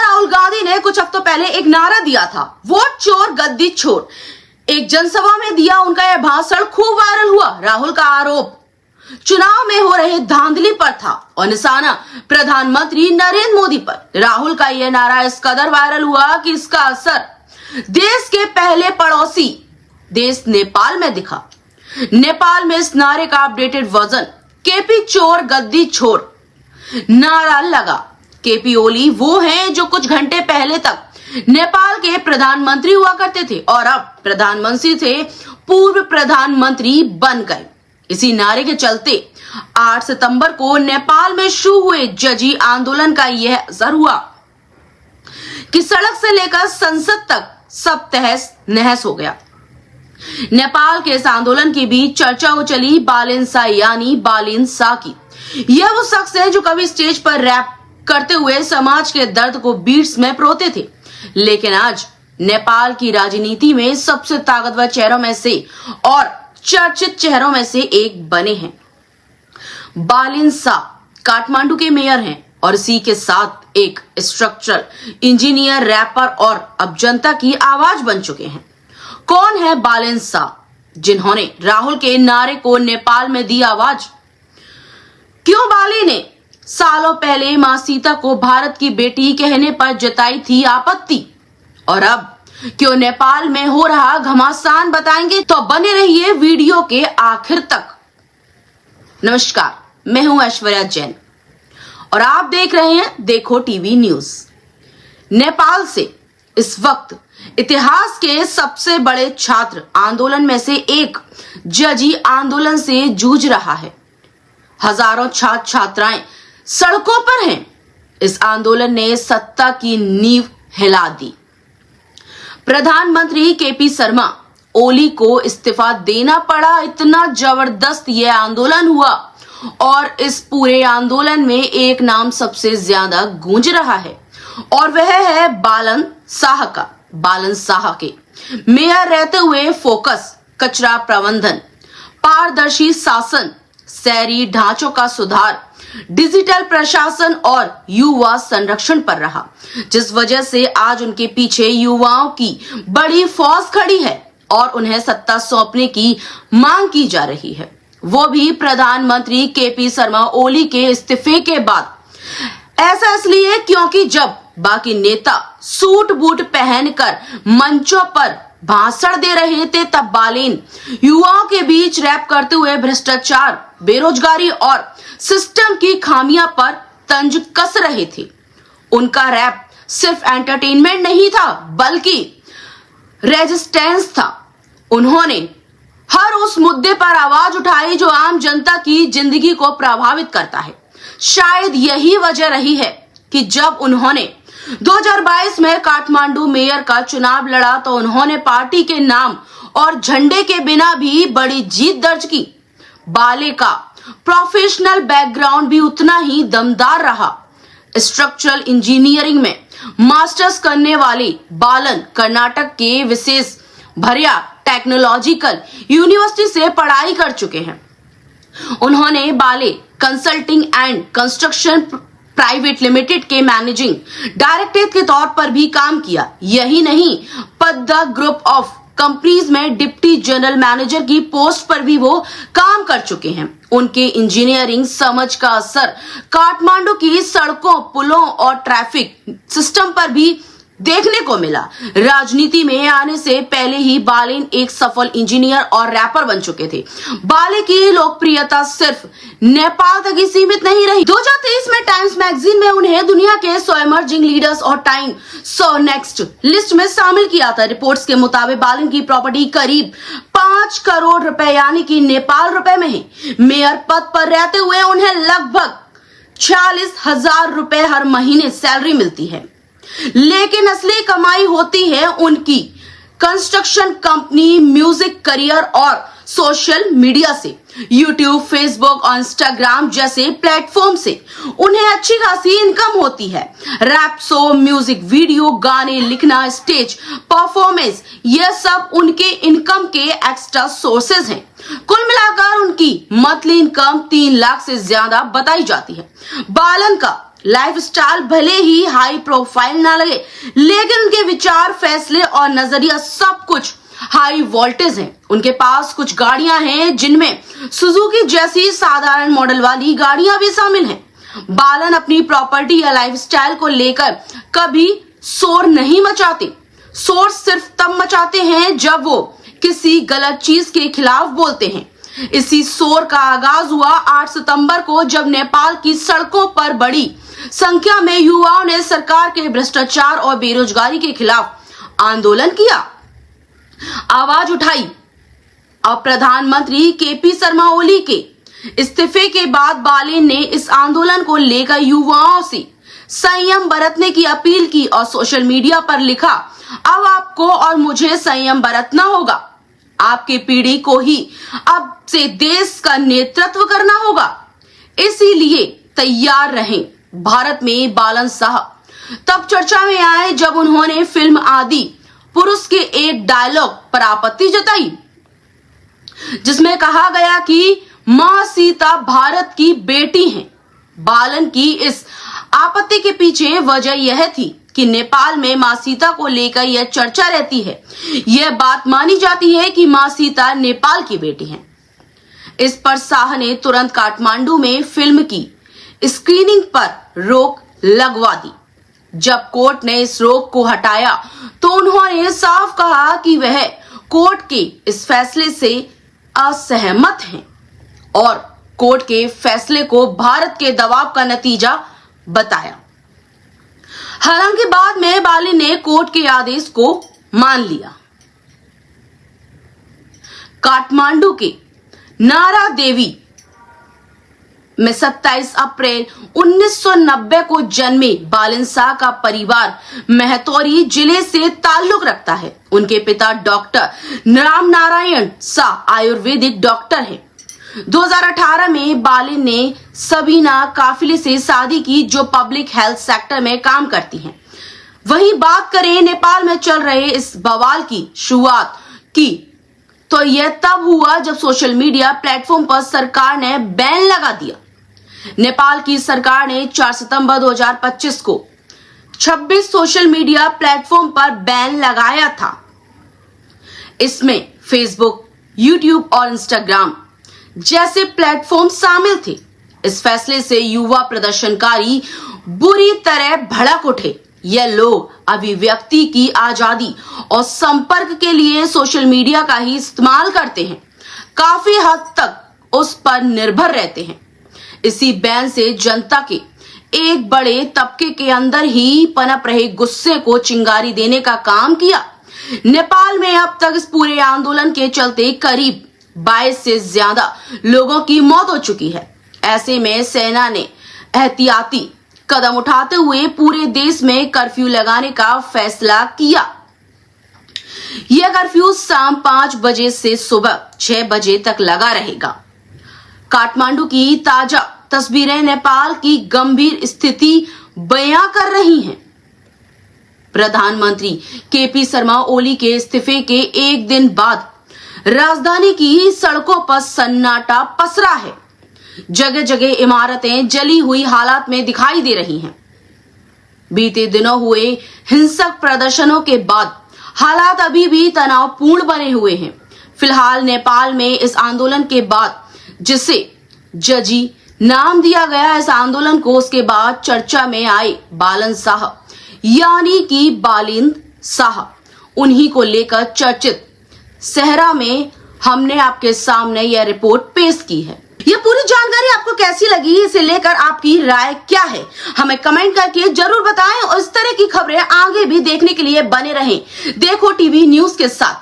राहुल गांधी ने कुछ हफ्तों पहले एक नारा दिया था, वोट चोर गद्दी छोड़। एक जनसभा में दिया उनका यह भाषण खूब वायरल हुआ। राहुल का आरोप चुनाव में हो रहे धांधली पर था और निशाना प्रधानमंत्री नरेंद्र मोदी पर। राहुल का यह नारा इस कदर वायरल हुआ कि इसका असर देश के पहले पड़ोसी देश नेपाल में दिखा। नेपाल में इस नारे का अपडेटेड वर्जन केपी चोर गद्दी छोड़ नारा लगा। केपी ओली वो हैं जो कुछ घंटे पहले तक नेपाल के प्रधानमंत्री हुआ करते थे और अब प्रधानमंत्री से पूर्व प्रधानमंत्री बन गए। इसी नारे के चलते 8 सितंबर को नेपाल में शुरू हुए जजी आंदोलन का यह असर हुआ कि सड़क से लेकर संसद तक सब तहस नहस हो गया। नेपाल के इस आंदोलन के बीच चर्चा उछली बालिन शाह यानी बालिन शाह की। यह वो शख्स है जो कभी स्टेज पर रैप करते हुए समाज के दर्द को बीट्स में परोते थे, लेकिन आज नेपाल की राजनीति में सबसे ताकतवर चेहरों में से और चर्चित चेहरों में से एक बने हैं। बालिन शाह काठमांडू के मेयर हैं और इसी के साथ एक स्ट्रक्चरल इंजीनियर, रैपर और अब जनता की आवाज बन चुके हैं। कौन है बालिन शाह, जिन्होंने राहुल के नारे को नेपाल में दी आवाज? क्यों बाली ने सालों पहले मां सीता को भारत की बेटी कहने पर जताई थी आपत्ति, और अब क्यों नेपाल में हो रहा घमासान, बताएंगे, तो बने रहिए वीडियो के आखिर तक। नमस्कार, मैं हूं ऐश्वर्या जैन और आप देख रहे हैं देखो टीवी न्यूज। नेपाल से इस वक्त इतिहास के सबसे बड़े छात्र आंदोलन में से एक जजी आंदोलन से जूझ रहा है। हजारों छात्र छात्राएं सड़कों पर हैं। इस आंदोलन ने सत्ता की नींव हिला दी। प्रधानमंत्री केपी शर्मा ओली को इस्तीफा देना पड़ा। इतना जबरदस्त यह आंदोलन हुआ और इस पूरे आंदोलन में एक नाम सबसे ज्यादा गूंज रहा है और वह है बालन शाह का। बालन शाह के मेयर रहते हुए फोकस कचरा प्रबंधन, पारदर्शी शासन, शहरी ढांचों का सुधार, डिजिटल प्रशासन और युवा संरक्षण पर रहा, जिस वजह से आज उनके पीछे युवाओं की बड़ी फौज खड़ी है और उन्हें सत्ता सौंपने की मांग की जा रही है, वो भी प्रधानमंत्री केपी शर्मा ओली के इस्तीफे के बाद। ऐसा इसलिए क्योंकि जब बाकी नेता सूट बूट पहनकर मंचों पर भाषण दे रहे थे, तब बालिन युवाओं के बीच रैप करते हुए भ्रष्टाचार, बेरोजगारी और सिस्टम की खामियां पर तंज कस रहे थे। उनका रैप सिर्फ एंटरटेनमेंट नहीं था बल्कि रेजिस्टेंस था। उन्होंने हर उस मुद्दे पर आवाज उठाई जो आम जनता की जिंदगी को प्रभावित करता है। शायद यही वजह रही है कि जब उन्होंने 2022 में काठमांडू मेयर का चुनाव लड़ा तो उन्होंने पार्टी के नाम और झंडे के बिना भी बड़ी जीत दर्ज की। बाले का प्रोफेशनल बैकग्राउंड भी उतना ही दमदार रहा। स्ट्रक्चरल इंजीनियरिंग में मास्टर्स करने वाले बालन कर्नाटक के विशेष भरिया टेक्नोलॉजिकल यूनिवर्सिटी से पढ़ाई कर चुके हैं। उन्होंने बाले consulting and construction private limited के मैनेजिंग डायरेक्टर के तौर पर भी काम किया। यही नहीं, पद्दा ग्रुप ऑफ कंपनीज में डिप्टी जनरल मैनेजर की पोस्ट पर भी वो काम कर चुके हैं। उनके इंजीनियरिंग समझ का असर काठमांडू की सड़कों, पुलों और ट्रैफिक सिस्टम पर भी देखने को मिला। राजनीति में आने से पहले ही बालिन एक सफल इंजीनियर और रैपर बन चुके थे। बाले की लोकप्रियता सिर्फ नेपाल तक ही सीमित नहीं रही। 2023 में टाइम्स मैगजीन में उन्हें दुनिया के 100 इमर्जिंग लीडर्स और टाइम 100 नेक्स्ट लिस्ट में शामिल किया था। रिपोर्ट्स के मुताबिक बालिन की प्रॉपर्टी करीब 5 करोड़ रुपए यानी कि नेपाल रुपए में है। मेयर पद पर रहते हुए उन्हें लगभग 46,000 रुपए हर महीने सैलरी मिलती है, लेकिन असली कमाई होती है उनकी कंस्ट्रक्शन कंपनी, म्यूजिक करियर और सोशल मीडिया से। यूट्यूब, फेसबुक और इंस्टाग्राम जैसे प्लेटफॉर्म से उन्हें अच्छी खासी इनकम होती है। रैप शो, म्यूजिक वीडियो, गाने लिखना, स्टेज परफॉर्मेंस, यह सब उनके इनकम के एक्स्ट्रा सोर्सेज हैं। कुल मिलाकर उनकी मंथली इनकम 3 लाख से ज्यादा बताई जाती है। बालन का लाइफस्टाइल भले ही हाई प्रोफाइल ना लगे, लेकिन उनके विचार, फैसले और नजरिया सब कुछ हाई वोल्टेज है। उनके पास कुछ गाड़ियां हैं जिनमें सुजुकी जैसी साधारण मॉडल वाली गाड़ियां भी शामिल हैं। बालन अपनी प्रॉपर्टी या लाइफस्टाइल को लेकर कभी शोर नहीं मचाते। शोर सिर्फ तब मचाते हैं जब वो किसी गलत चीज के खिलाफ बोलते हैं। इसी शोर का आगाज हुआ 8 सितंबर को, जब नेपाल की सड़कों पर बड़ी संख्या में युवाओं ने सरकार के भ्रष्टाचार और बेरोजगारी के खिलाफ आंदोलन किया, आवाज उठाई। अब प्रधानमंत्री केपी शर्मा ओली के इस्तीफे के बाद बालेन ने इस आंदोलन को लेकर युवाओं से संयम बरतने की अपील की और सोशल मीडिया पर लिखा, अब आपको और मुझे संयम बरतना होगा। आपकी पीढ़ी को ही अब से देश का नेतृत्व करना होगा, इसीलिए तैयार रहें। भारत में बालन साहब तब चर्चा में आए जब उन्होंने फिल्म आदि पुरुष के एक डायलॉग पर आपत्ति जताई, जिसमें कहा गया कि मां सीता भारत की बेटी हैं। बालन की इस आपत्ति के पीछे वजह यह थी कि नेपाल में मां सीता को लेकर यह चर्चा रहती है। यह बात मानी जाती है कि मां सीता नेपाल की बेटी हैं। इस पर शाह ने तुरंत काठमांडू में फिल्म की स्क्रीनिंग पर रोक लगवा दी। जब कोर्ट ने इस रोक को हटाया तो उन्होंने साफ कहा कि वह कोर्ट के इस फैसले से असहमत हैं और कोर्ट के फैसले को भारत के दबाव का नतीजा बताया। हालांकि बाद में बालेन ने कोर्ट के आदेश को मान लिया। काठमांडू के नारा देवी में 27 अप्रैल 1990 को जन्मे बालेन शाह का परिवार महतौरी जिले से ताल्लुक रखता है। उनके पिता डॉक्टर राम नारायण शाह आयुर्वेदिक डॉक्टर हैं। 2018 में बालेन ने सबीना काफिले से शादी की, जो पब्लिक हेल्थ सेक्टर में काम करती हैं। वहीं बात करें नेपाल में चल रहे इस बवाल की शुरुआत की तो यह तब हुआ जब सोशल मीडिया प्लेटफॉर्म पर सरकार ने बैन लगा दिया। नेपाल की सरकार ने 4 सितंबर 2025 को 26 सोशल मीडिया प्लेटफॉर्म पर बैन लगाया था। इसमें फेसबुक, यूट्यूब और इंस्टाग्राम जैसे प्लेटफॉर्म शामिल थे। इस फैसले से युवा प्रदर्शनकारी बुरी तरह भड़क उठे। यह लोग अभिव्यक्ति की आजादी और संपर्क के लिए सोशल मीडिया का ही इस्तेमाल करते हैं, काफी हद तक उस पर निर्भर रहते हैं। इसी बैन से जनता के एक बड़े तबके के अंदर ही पनप रहे गुस्से को चिंगारी देने का काम किया। नेपाल में अब तक इस पूरे आंदोलन के चलते करीब 22 से ज्यादा लोगों की मौत हो चुकी है। ऐसे में सेना ने एहतियाती कदम उठाते हुए पूरे देश में कर्फ्यू लगाने का फैसला किया। यह कर्फ्यू शाम 5 बजे से सुबह 6 बजे तक लगा रहेगा। काठमांडू की ताजा तस्वीरें नेपाल की गंभीर स्थिति बयां कर रही हैं। प्रधानमंत्री केपी शर्मा ओली के इस्तीफे के एक दिन बाद राजधानी की सड़कों पर सन्नाटा पसरा है। जगह जगह इमारतें जली हुई हालात में दिखाई दे रही हैं। बीते दिनों हुए हिंसक प्रदर्शनों के बाद हालात अभी भी तनावपूर्ण बने हुए हैं। फिलहाल नेपाल में इस आंदोलन के बाद, जिसे जजी नाम दिया गया इस आंदोलन को, उसके बाद चर्चा में आए बालन शाह यानी कि बालिंद शाह, उन्हीं को लेकर चर्चित सहरा में हमने आपके सामने यह रिपोर्ट पेश की है। ये पूरी जानकारी आपको कैसी लगी, इसे लेकर आपकी राय क्या है, हमें कमेंट करके जरूर बताएं और इस तरह की खबरें आगे भी देखने के लिए बने रहें देखो टीवी न्यूज के साथ।